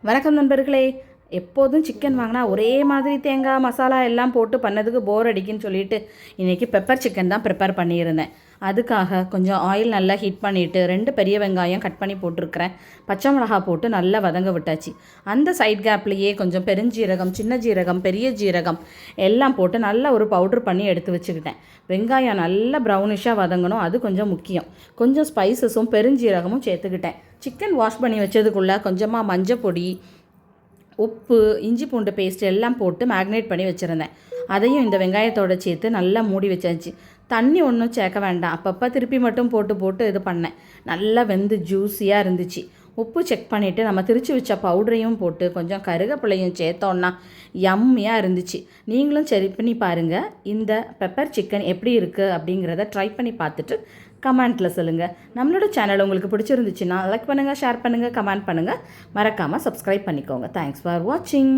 வணக்கம் நண்பர்களே. எப்போதும் சிக்கன் வாங்கினா ஒரே மாதிரி தேங்காய் மசாலா எல்லாம் போட்டு பண்ணதுக்கு போர் அடிக்குன்னு சொல்லிட்டு இன்றைக்கி பெப்பர் சிக்கன் தான் ப்ரிப்பேர் பண்ணியிருந்தேன். அதுக்காக கொஞ்சம் ஆயில் நல்லா ஹீட் பண்ணிவிட்டு 2 பெரிய வெங்காயம் கட் பண்ணி போட்டிருக்கிறேன். பச்சை மிளகா போட்டு நல்லா வதங்க விட்டாச்சு. அந்த சைட் கேப்லேயே கொஞ்சம் பெருஞ்சீரகம், சின்ன ஜீரகம், பெரிய ஜீரகம் எல்லாம் போட்டு நல்லா ஒரு பவுட்ரு பண்ணி எடுத்து வச்சுக்கிட்டேன். வெங்காயம் நல்லா ப்ரௌனிஷாக வதங்கணும், அது கொஞ்சம் முக்கியம். கொஞ்சம் ஸ்பைசஸும் பெருஞ்சீரகமும் சேர்த்துக்கிட்டேன். சிக்கன் வாஷ் பண்ணி வச்சதுக்குள்ளே கொஞ்சமாக மஞ்சள் பொடி, உப்பு, இஞ்சி பூண்டு பேஸ்ட் எல்லாம் போட்டு மேக்னேட் பண்ணி வச்சுருந்தேன். அதையும் இந்த வெங்காயத்தோடு சேர்த்து நல்லா மூடி வச்சாச்சு. தண்ணி ஒன்றும் சேர்க்க வேண்டாம். அப்பப்போ திருப்பி மட்டும் போட்டு இது பண்ணேன். நல்லா வெந்து ஜூஸியாக இருந்துச்சு. உப்பு செக் பண்ணிவிட்டு நம்ம திரிச்சு வச்ச பவுடரையும் போட்டு கொஞ்சம் கருவேப்பிலையும் சேர்த்தோன்னா யம்மியாக இருந்துச்சு. நீங்களும் சரி பண்ணி பாருங்கள். இந்த பெப்பர் சிக்கன் எப்படி இருக்குது அப்படிங்கிறத ட்ரை பண்ணி பார்த்துட்டு கமெண்ட்டில் சொல்லுங்கள். நம்மளோட சேனல் உங்களுக்கு பிடிச்சிருந்துச்சுன்னா லைக் பண்ணுங்கள், ஷேர் பண்ணுங்கள், கமெண்ட் பண்ணுங்கள். மறக்காமல் சப்ஸ்கிரைப் பண்ணிக்கோங்க. தேங்க்ஸ் ஃபார் வாட்சிங்.